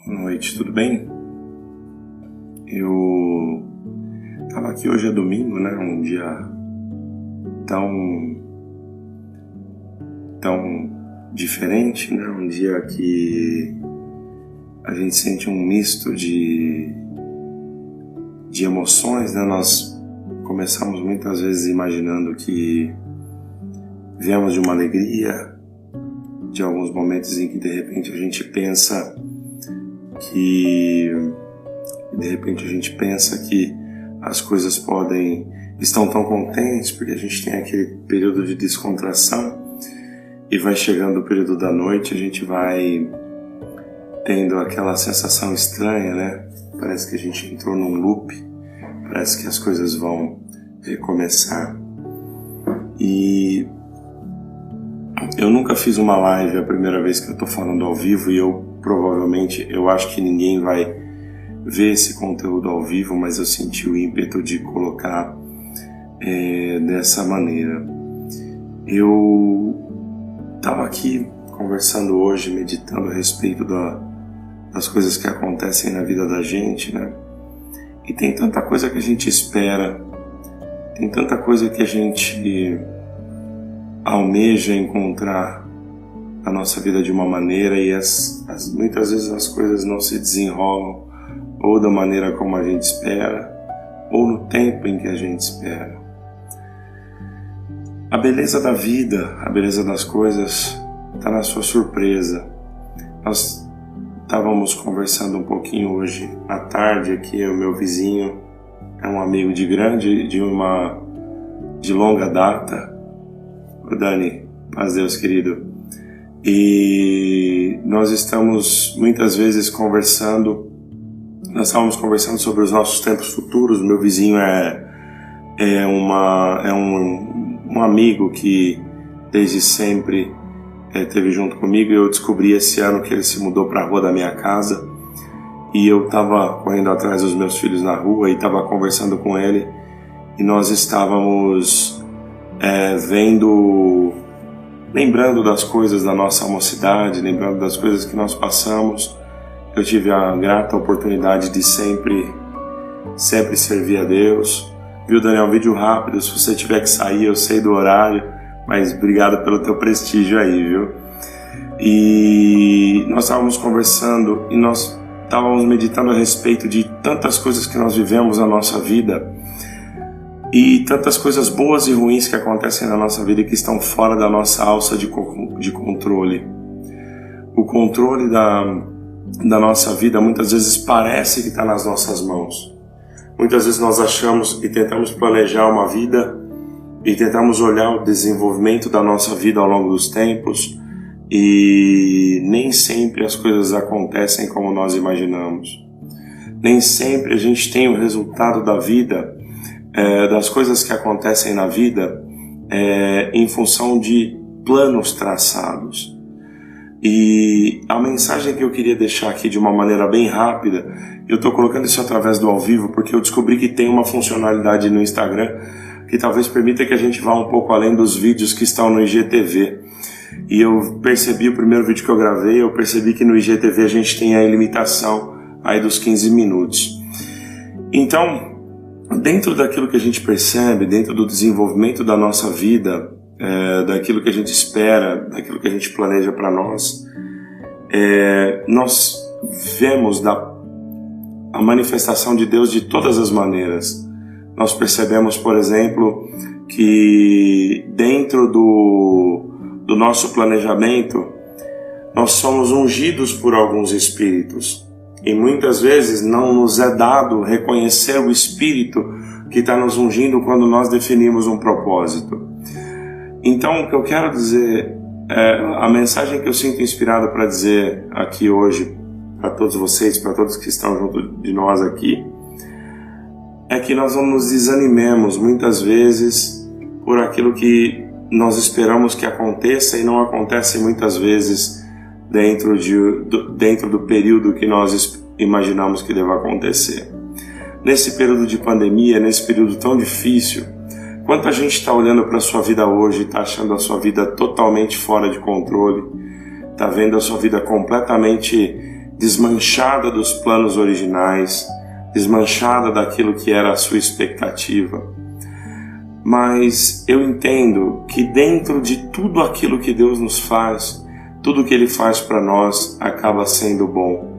Boa noite, tudo bem? Eu estava aqui, hoje é domingo, né? Um dia tão diferente, né? Um dia que a gente sente um misto de emoções, né? Nós começamos muitas vezes imaginando que viemos de uma alegria, de alguns momentos em que de repente a gente pensa que as coisas estão tão contentes porque a gente tem aquele período de descontração e vai chegando o período da noite, a gente vai tendo aquela sensação estranha, né? Parece que a gente entrou num loop, parece que as coisas vão recomeçar. E eu nunca fiz uma live, é a primeira vez que eu tô falando ao vivo, e eu acho que ninguém vai ver esse conteúdo ao vivo, mas eu senti o ímpeto de colocar dessa maneira. Eu estava aqui conversando hoje, meditando a respeito das coisas que acontecem na vida da gente, né? E tem tanta coisa que a gente espera, tem tanta coisa que a gente almeja encontrar na nossa vida de uma maneira e muitas vezes as coisas não se desenrolam ou da maneira como a gente espera ou no tempo em que a gente espera. A beleza da vida, a beleza das coisas está na sua surpresa. Nós estávamos conversando um pouquinho hoje à tarde aqui, o meu vizinho é um amigo de longa data. O Dani, paz Deus, querido. E nós estamos muitas vezes nós estávamos conversando sobre os nossos tempos futuros. O meu vizinho é um amigo que desde sempre esteve junto comigo, e eu descobri esse ano que ele se mudou para a rua da minha casa, e eu estava correndo atrás dos meus filhos na rua e estava conversando com ele, e nós estávamos lembrando das coisas da nossa mocidade, lembrando das coisas que nós passamos. Eu tive a grata oportunidade de sempre servir a Deus. Viu, Daniel? Vídeo rápido, se você tiver que sair, eu sei do horário, mas obrigado pelo teu prestígio aí, viu? E nós estávamos conversando e nós estávamos meditando a respeito de tantas coisas que nós vivemos na nossa vida, e tantas coisas boas e ruins que acontecem na nossa vida e que estão fora da nossa alça de controle. O controle da nossa vida muitas vezes parece que está nas nossas mãos. Muitas vezes nós achamos e tentamos planejar uma vida e tentamos olhar o desenvolvimento da nossa vida ao longo dos tempos, e nem sempre as coisas acontecem como nós imaginamos. Nem sempre a gente tem o resultado da vida, das coisas que acontecem na vida, em função de planos traçados. E a mensagem que eu queria deixar aqui de uma maneira bem rápida, eu estou colocando isso através do ao vivo porque eu descobri que tem uma funcionalidade no Instagram que talvez permita que a gente vá um pouco além dos vídeos que estão no IGTV. E eu percebi, o primeiro vídeo que eu gravei, eu percebi que no IGTV a gente tem a limitação aí dos 15 minutos. Então, dentro daquilo que a gente percebe, dentro do desenvolvimento da nossa vida, daquilo que a gente espera, daquilo que a gente planeja para nós, nós vemos a manifestação de Deus de todas as maneiras. Nós percebemos, por exemplo, que dentro do nosso planejamento, nós somos ungidos por alguns espíritos. E muitas vezes não nos é dado reconhecer o Espírito que está nos ungindo quando nós definimos um propósito. Então, o que eu quero dizer, a mensagem que eu sinto inspirado para dizer aqui hoje, para todos vocês, para todos que estão junto de nós aqui, é que nós não nos desanimemos muitas vezes por aquilo que nós esperamos que aconteça e não acontece muitas vezes dentro do período que nós imaginamos que deva acontecer. Nesse período de pandemia, nesse período tão difícil, quanta gente está olhando para a sua vida hoje e está achando a sua vida totalmente fora de controle, está vendo a sua vida completamente desmanchada dos planos originais, desmanchada daquilo que era a sua expectativa. Mas eu entendo que dentro de tudo aquilo que Deus nos faz, tudo que Ele faz para nós acaba sendo bom.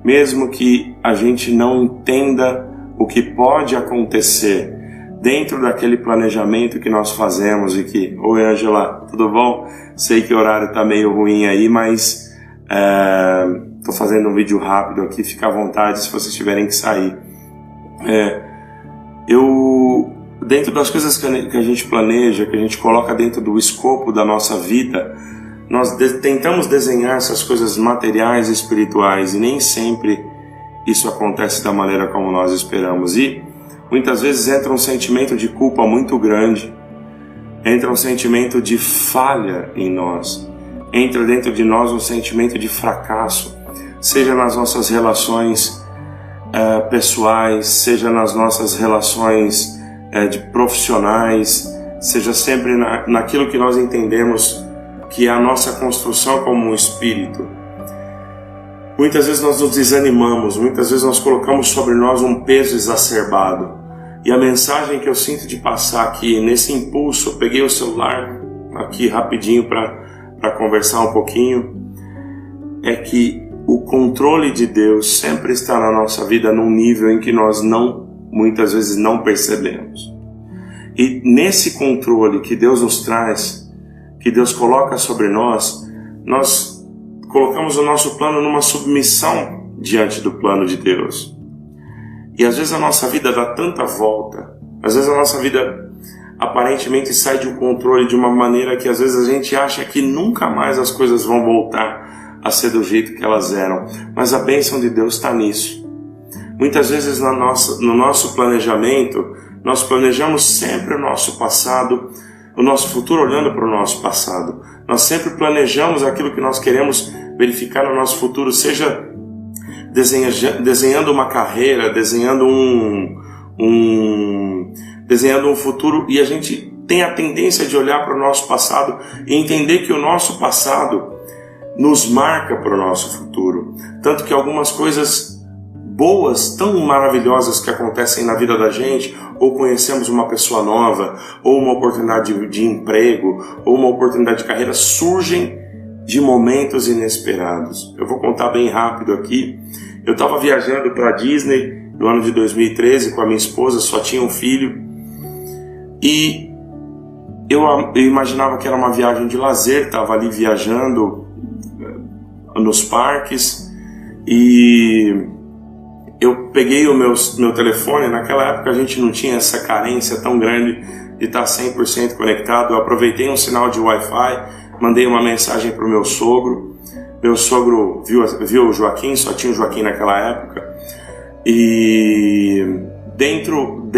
Mesmo que a gente não entenda o que pode acontecer dentro daquele planejamento que nós fazemos e que... Oi, Angela, tudo bom? Sei que o horário está meio ruim aí, mas estou fazendo um vídeo rápido aqui, fica à vontade se vocês tiverem que sair. Dentro das coisas que a gente planeja, que a gente coloca dentro do escopo da nossa vida, nós tentamos desenhar essas coisas materiais e espirituais, e nem sempre isso acontece da maneira como nós esperamos. E muitas vezes entra um sentimento de culpa muito grande, entra um sentimento de falha em nós, entra dentro de nós um sentimento de fracasso, seja nas nossas relações pessoais, seja nas nossas relações de profissionais, seja sempre naquilo que nós entendemos que é a nossa construção como um espírito. Muitas vezes nós nos desanimamos, muitas vezes nós colocamos sobre nós um peso exacerbado. E a mensagem que eu sinto de passar aqui, nesse impulso, eu peguei o celular aqui rapidinho para conversar um pouquinho, é que o controle de Deus sempre está na nossa vida num nível em que nós muitas vezes não percebemos. E nesse controle que Deus nos traz, que Deus coloca sobre nós, nós colocamos o nosso plano numa submissão diante do plano de Deus. E às vezes a nossa vida dá tanta volta, às vezes a nossa vida aparentemente sai de um controle de uma maneira que às vezes a gente acha que nunca mais as coisas vão voltar a ser do jeito que elas eram. Mas a bênção de Deus está nisso. Muitas vezes no nosso planejamento, nós planejamos sempre o nosso passado, o nosso futuro olhando para o nosso passado. Nós sempre planejamos aquilo que nós queremos verificar no nosso futuro, seja desenhando uma carreira, desenhando um futuro, e a gente tem a tendência de olhar para o nosso passado e entender que o nosso passado nos marca para o nosso futuro. Tanto que algumas coisas boas, tão maravilhosas que acontecem na vida da gente, ou conhecemos uma pessoa nova, ou uma oportunidade de emprego, ou uma oportunidade de carreira, surgem de momentos inesperados. Eu vou contar bem rápido aqui. Eu estava viajando para a Disney no ano de 2013 com a minha esposa, só tinha um filho, e eu imaginava que era uma viagem de lazer, estava ali viajando nos parques, e eu peguei o meu telefone. Naquela época a gente não tinha essa carência tão grande de estar 100% conectado. Eu aproveitei um sinal de Wi-Fi, mandei uma mensagem para o meu sogro. Meu sogro viu o Joaquim, só tinha o Joaquim naquela época. E dentro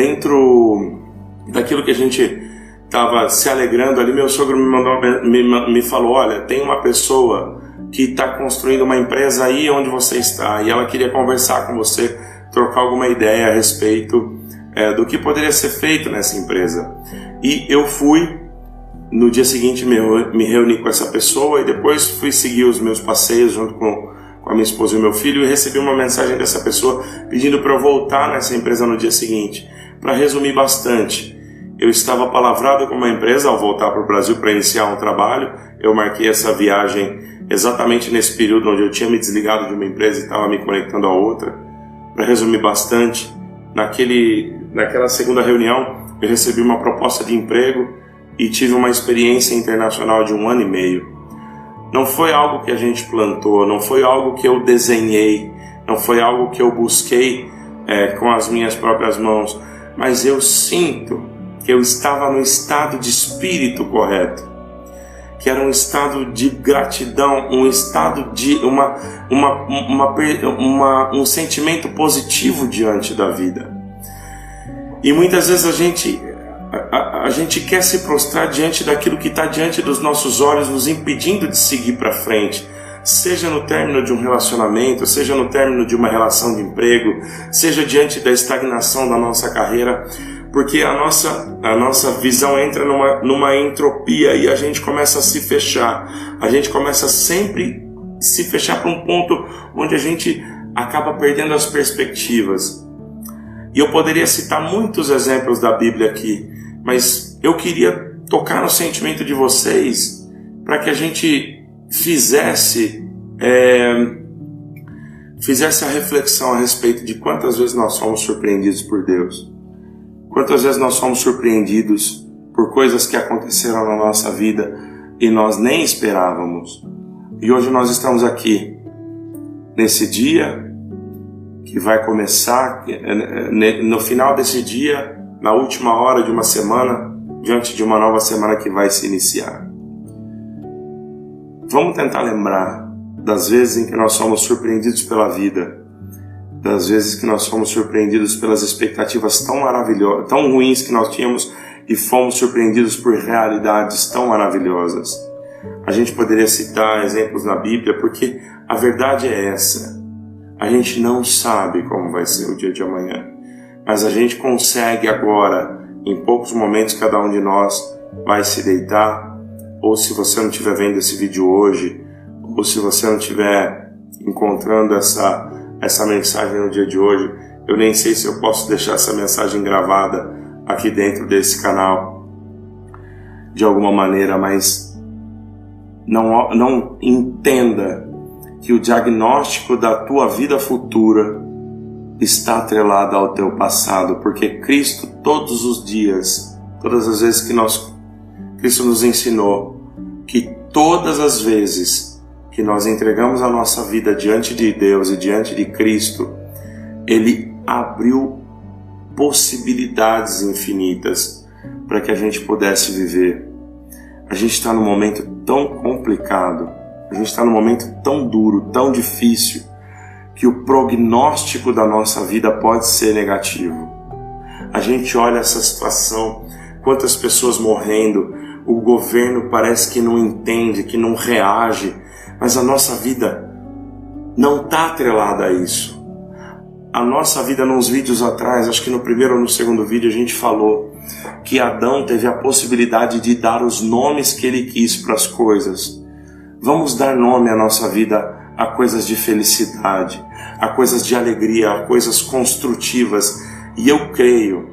daquilo que a gente estava se alegrando ali, meu sogro me falou: olha, tem uma pessoa que está construindo uma empresa aí onde você está, e ela queria conversar com você, trocar alguma ideia a respeito do que poderia ser feito nessa empresa. E eu fui, no dia seguinte me reuni com essa pessoa, e depois fui seguir os meus passeios junto com a minha esposa e meu filho, e recebi uma mensagem dessa pessoa pedindo para eu voltar nessa empresa no dia seguinte. Para resumir bastante, eu estava palavrado com uma empresa ao voltar para o Brasil para iniciar um trabalho. Eu marquei essa viagem exatamente nesse período onde eu tinha me desligado de uma empresa e estava me conectando a outra. Para resumir bastante, naquela segunda reunião eu recebi uma proposta de emprego e tive uma experiência internacional de 1 ano e meio. Não foi algo que a gente plantou, não foi algo que eu desenhei, não foi algo que eu busquei com as minhas próprias mãos, mas eu sinto que eu estava no estado de espírito correto, que era um estado de gratidão, um estado de um sentimento positivo diante da vida. E muitas vezes a gente quer se prostrar diante daquilo que está diante dos nossos olhos, nos impedindo de seguir para frente, seja no término de um relacionamento, seja no término de uma relação de emprego, seja diante da estagnação da nossa carreira, porque a nossa visão entra numa entropia e a gente começa a se fechar. A gente começa sempre se fechar para um ponto onde a gente acaba perdendo as perspectivas. E eu poderia citar muitos exemplos da Bíblia aqui, mas eu queria tocar no sentimento de vocês para que a gente fizesse a reflexão a respeito de quantas vezes nós somos surpreendidos por Deus. Quantas vezes nós somos surpreendidos por coisas que aconteceram na nossa vida e nós nem esperávamos. E hoje nós estamos aqui, nesse dia que vai começar, no final desse dia, na última hora de uma semana, diante de uma nova semana que vai se iniciar. Vamos tentar lembrar das vezes em que nós somos surpreendidos pela vida, das vezes que nós somos surpreendidos pelas expectativas tão maravilhosas, tão ruins que nós tínhamos e fomos surpreendidos por realidades tão maravilhosas. A gente poderia citar exemplos na Bíblia, porque a verdade é essa. A gente não sabe como vai ser o dia de amanhã, mas a gente consegue agora, em poucos momentos, cada um de nós vai se deitar, ou se você não estiver vendo esse vídeo hoje, ou se você não estiver encontrando essa mensagem no dia de hoje, eu nem sei se eu posso deixar essa mensagem gravada aqui dentro desse canal de alguma maneira, mas não entenda que o diagnóstico da tua vida futura está atrelado ao teu passado, porque Cristo todos os dias, todas as vezes que Cristo nos ensinou que todas as vezes que nós entregamos a nossa vida diante de Deus e diante de Cristo, Ele abriu possibilidades infinitas para que a gente pudesse viver. A gente está num momento tão complicado, a gente está num momento tão duro, tão difícil, que o prognóstico da nossa vida pode ser negativo. A gente olha essa situação, quantas pessoas morrendo, o governo parece que não entende, que não reage, mas a nossa vida não está atrelada a isso. A nossa vida, nos vídeos atrás, acho que no primeiro ou no segundo vídeo, a gente falou que Adão teve a possibilidade de dar os nomes que ele quis para as coisas. Vamos dar nome à nossa vida a coisas de felicidade, a coisas de alegria, a coisas construtivas. E eu creio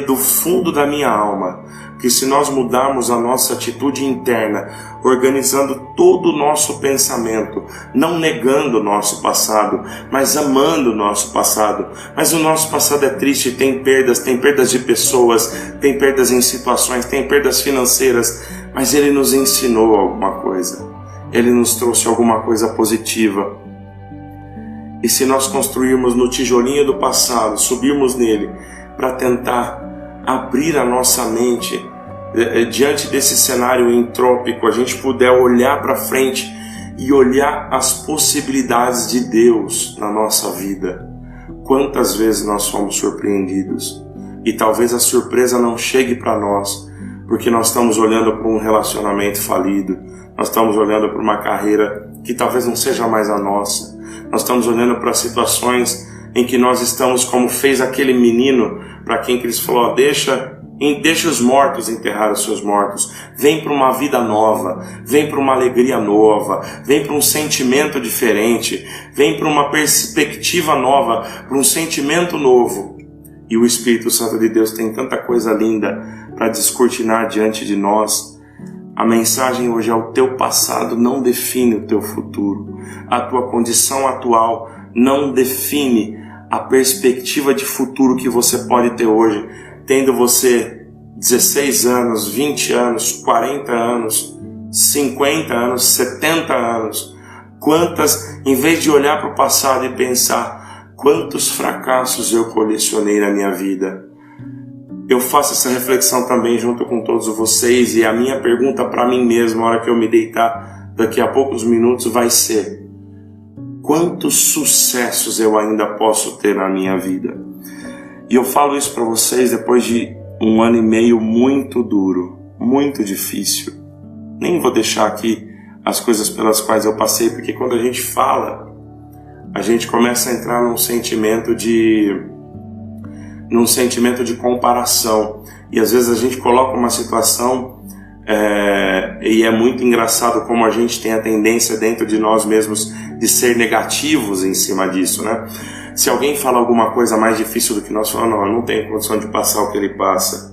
do fundo da minha alma, que se nós mudarmos a nossa atitude interna, organizando todo o nosso pensamento, não negando o nosso passado, mas amando o nosso passado. Mas o nosso passado é triste, tem perdas de pessoas, tem perdas em situações, tem perdas financeiras, mas Ele nos ensinou alguma coisa, Ele nos trouxe alguma coisa positiva. E se nós construirmos no tijolinho do passado, subirmos nele, para tentar abrir a nossa mente diante desse cenário entrópico, a gente puder olhar para frente e olhar as possibilidades de Deus na nossa vida. Quantas vezes nós fomos surpreendidos e talvez a surpresa não chegue para nós, porque nós estamos olhando para um relacionamento falido, nós estamos olhando para uma carreira que talvez não seja mais a nossa, nós estamos olhando para situações em que nós estamos como fez aquele menino para quem Cristo falou, deixa os mortos enterrar os seus mortos, vem para uma vida nova, vem para uma alegria nova, vem para um sentimento diferente, vem para uma perspectiva nova, para um sentimento novo. E o Espírito Santo de Deus tem tanta coisa linda para descortinar diante de nós. A mensagem hoje é: o teu passado não define o teu futuro, a tua condição atual não define a perspectiva de futuro que você pode ter hoje, tendo você 16 anos, 20 anos, 40 anos, 50 anos, 70 anos. Quantas, em vez de olhar para o passado e pensar, quantos fracassos eu colecionei na minha vida? Eu faço essa reflexão também junto com todos vocês, e a minha pergunta para mim mesmo, na hora que eu me deitar daqui a poucos minutos, vai ser: quantos sucessos eu ainda posso ter na minha vida? E eu falo isso para vocês depois de 1 ano e meio muito duro, muito difícil. Nem vou deixar aqui as coisas pelas quais eu passei, porque quando a gente fala, a gente começa a entrar num sentimento de comparação. E às vezes a gente coloca uma situação E é muito engraçado como a gente tem a tendência dentro de nós mesmos de ser negativos em cima disso, né? Se alguém fala alguma coisa mais difícil do que nós, falamos, não, eu não tenho condição de passar o que ele passa.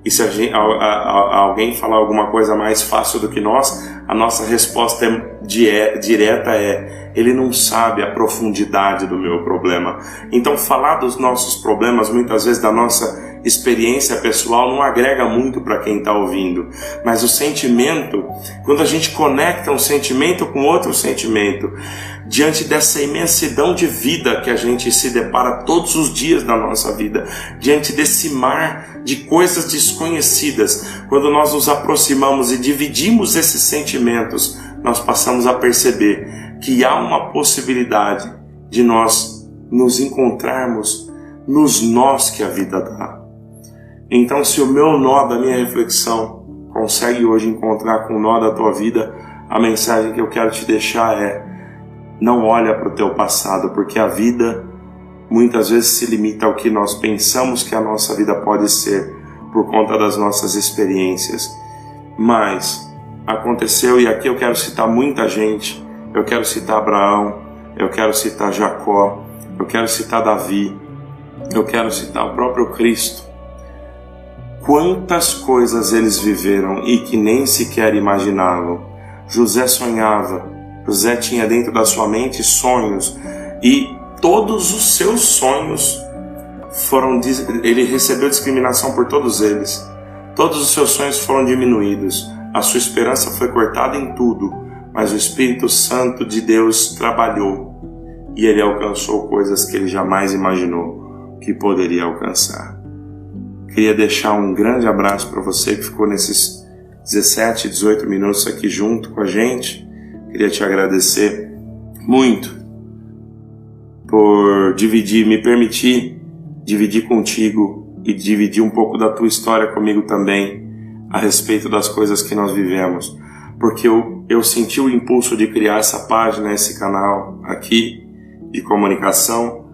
E se alguém falar alguma coisa mais fácil do que nós, a nossa resposta direta é: ele não sabe a profundidade do meu problema. Então falar dos nossos problemas, muitas vezes da nossa experiência pessoal, não agrega muito para quem está ouvindo. Mas o sentimento, quando a gente conecta um sentimento com outro sentimento, diante dessa imensidão de vida que a gente se depara todos os dias da nossa vida, diante desse mar de coisas desconhecidas, quando nós nos aproximamos e dividimos esses sentimentos, nós passamos a perceber que há uma possibilidade de nós nos encontrarmos nos nós que a vida dá. Então, se o meu nó da minha reflexão consegue hoje encontrar com o nó da tua vida, a mensagem que eu quero te deixar é: não olha para o teu passado, porque a vida muitas vezes se limita ao que nós pensamos que a nossa vida pode ser por conta das nossas experiências. Mas aconteceu, e aqui eu quero citar muita gente. Eu quero citar Abraão, eu quero citar Jacó, eu quero citar Davi, eu quero citar o próprio Cristo. Quantas coisas eles viveram e que nem sequer imaginavam. José sonhava, José tinha dentro da sua mente sonhos, e todos os seus sonhos ele recebeu discriminação por todos eles. Todos os seus sonhos foram diminuídos, a sua esperança foi cortada em tudo, mas o Espírito Santo de Deus trabalhou e ele alcançou coisas que ele jamais imaginou que poderia alcançar. Queria deixar um grande abraço para você que ficou nesses 17, 18 minutos aqui junto com a gente. Queria te agradecer muito por me permitir dividir contigo e dividir um pouco da tua história comigo também a respeito das coisas que nós vivemos. Porque eu senti o impulso de criar essa página, esse canal aqui de comunicação,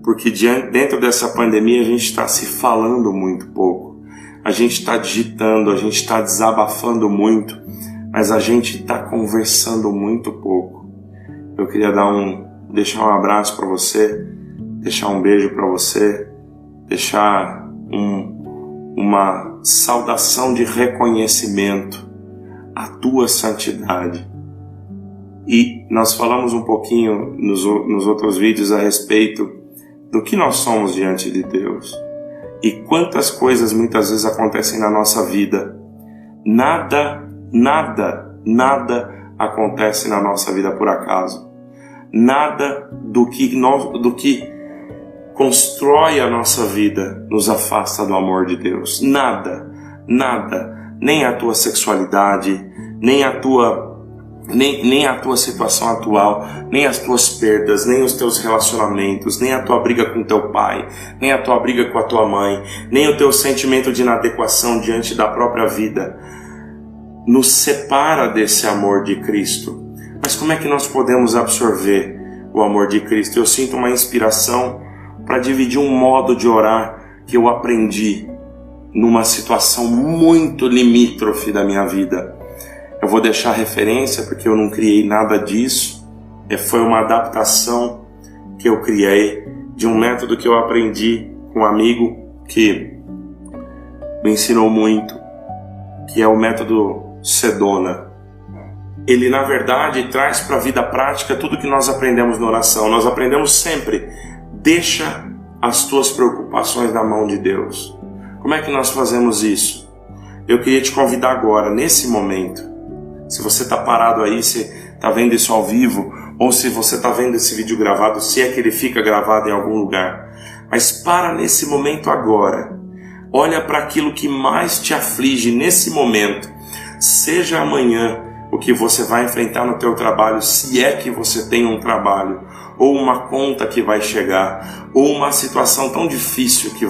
porque dentro dessa pandemia a gente está se falando muito pouco, a gente está digitando, a gente está desabafando muito, mas a gente está conversando muito pouco. Eu queria deixar um abraço para você, deixar um beijo para você, deixar uma saudação de reconhecimento à tua santidade. E nós falamos um pouquinho nos outros vídeos a respeito do que nós somos diante de Deus e quantas coisas muitas vezes acontecem na nossa vida. Nada acontece na nossa vida por acaso. Nada do que constrói a nossa vida nos afasta do amor de Deus. Nada, nem a tua sexualidade, nem a tua situação atual, nem as tuas perdas, nem os teus relacionamentos, nem a tua briga com teu pai, nem a tua briga com a tua mãe, nem o teu sentimento de inadequação diante da própria vida nos separa desse amor de Cristo. Mas como é que nós podemos absorver o amor de Cristo? Eu sinto uma inspiração para dividir um modo de orar que eu aprendi numa situação muito limítrofe da minha vida. Eu vou deixar referência porque eu não criei nada disso. Foi uma adaptação que eu criei de um método que eu aprendi com um amigo que me ensinou muito, que é o método Sedona. Ele, na verdade, traz para a vida prática tudo que nós aprendemos na oração. Nós aprendemos sempre: deixa as tuas preocupações na mão de Deus. Como é que nós fazemos isso? Eu queria te convidar agora, nesse momento. Se você está parado aí, se está vendo isso ao vivo, ou se você está vendo esse vídeo gravado, se é que ele fica gravado em algum lugar. Mas para nesse momento agora. Olha para aquilo que mais te aflige nesse momento. Seja amanhã o que você vai enfrentar no teu trabalho, se é que você tem um trabalho, ou uma conta que vai chegar, ou uma situação tão difícil que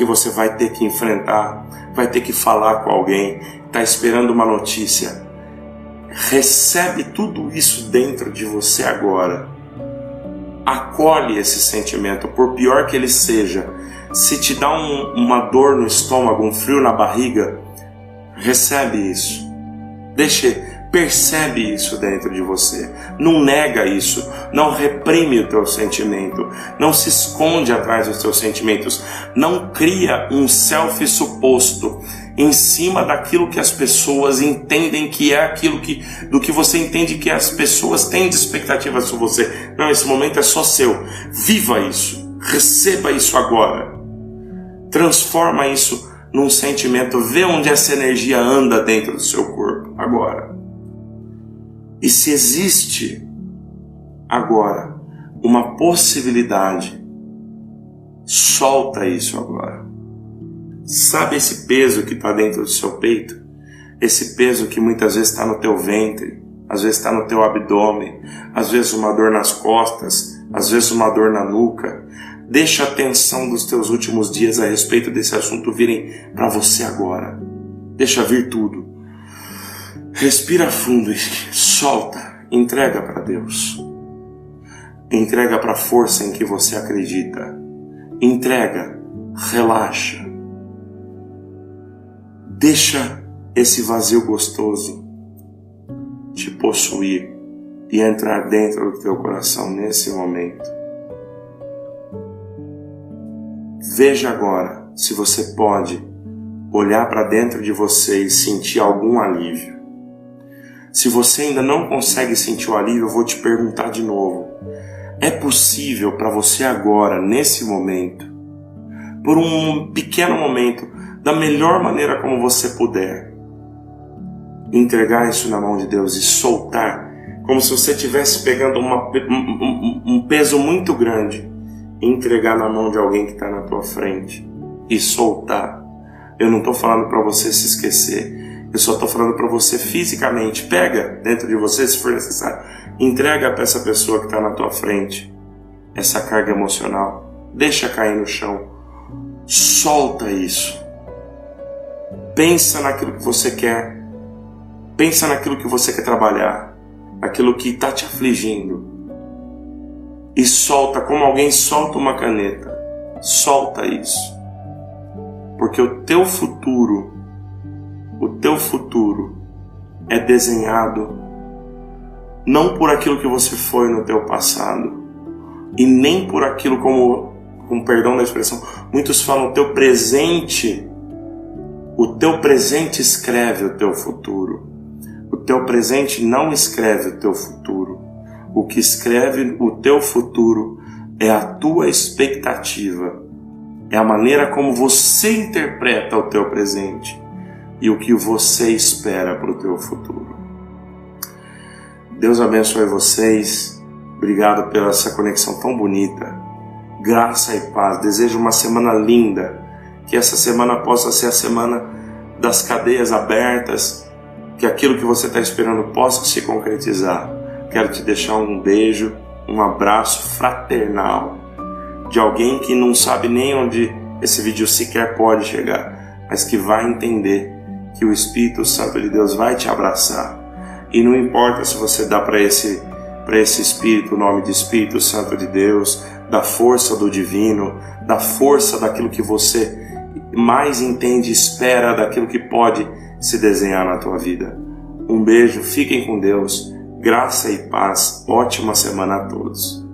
você vai ter que enfrentar, vai ter que falar com alguém, está esperando uma notícia. Recebe tudo isso dentro de você agora. Acolhe esse sentimento, por pior que ele seja. Se te dá uma dor no estômago, um frio na barriga, Recebe isso. Percebe isso dentro de você. Não nega isso. Não reprime o teu sentimento. Não se esconde atrás dos teus sentimentos. Não cria um self suposto em cima daquilo que as pessoas entendem que é do que você entende que as pessoas têm de expectativas sobre você. Não, esse momento é só seu. Viva isso. Receba isso agora. Transforma isso num sentimento. Vê onde essa energia anda dentro do seu corpo agora. E se existe agora uma possibilidade, solta isso agora. Sabe esse peso que está dentro do seu peito? Esse peso que muitas vezes está no teu ventre, às vezes está no teu abdômen, às vezes uma dor nas costas, às vezes uma dor na nuca. Deixa a tensão dos teus últimos dias a respeito desse assunto virem para você agora. Deixa vir tudo. Respira fundo e solta. Entrega para Deus. Entrega para a força em que você acredita. Entrega. Relaxa. Deixa esse vazio gostoso te possuir e entrar dentro do teu coração nesse momento. Veja agora se você pode olhar para dentro de você e sentir algum alívio. Se você ainda não consegue sentir o alívio, eu vou te perguntar de novo. É possível para você agora, nesse momento, por um pequeno momento, da melhor maneira como você puder, entregar isso na mão de Deus e soltar, como se você estivesse pegando um peso muito grande, e entregar na mão de alguém que está na tua frente e soltar. Eu não estou falando para você se esquecer. Eu só estou falando para você fisicamente. Pega dentro de você, se for necessário. Entrega para essa pessoa que está na tua frente essa carga emocional. Deixa cair no chão. Solta isso. Pensa naquilo que você quer. Pensa naquilo que você quer trabalhar. Aquilo que está te afligindo. E solta como alguém solta uma caneta. Solta isso. Porque o teu futuro é desenhado não por aquilo que você foi no teu passado e nem por aquilo com perdão da expressão, muitos falam o teu presente escreve o teu futuro. O teu presente não escreve o teu futuro. O que escreve o teu futuro é a tua expectativa, é a maneira como você interpreta o teu presente e o que você espera para o teu futuro. Deus abençoe vocês. Obrigado pela essa conexão tão bonita. Graça e paz. Desejo uma semana linda. Que essa semana possa ser a semana das cadeias abertas. Que aquilo que você está esperando possa se concretizar. Quero te deixar um beijo, um abraço fraternal de alguém que não sabe nem onde esse vídeo sequer pode chegar, mas que vai entender que o Espírito Santo de Deus vai te abraçar. E não importa se você dá para esse Espírito o nome de Espírito Santo de Deus, da força do divino, da força daquilo que você mais entende e espera, daquilo que pode se desenhar na tua vida. Um beijo, fiquem com Deus, graça e paz, ótima semana a todos.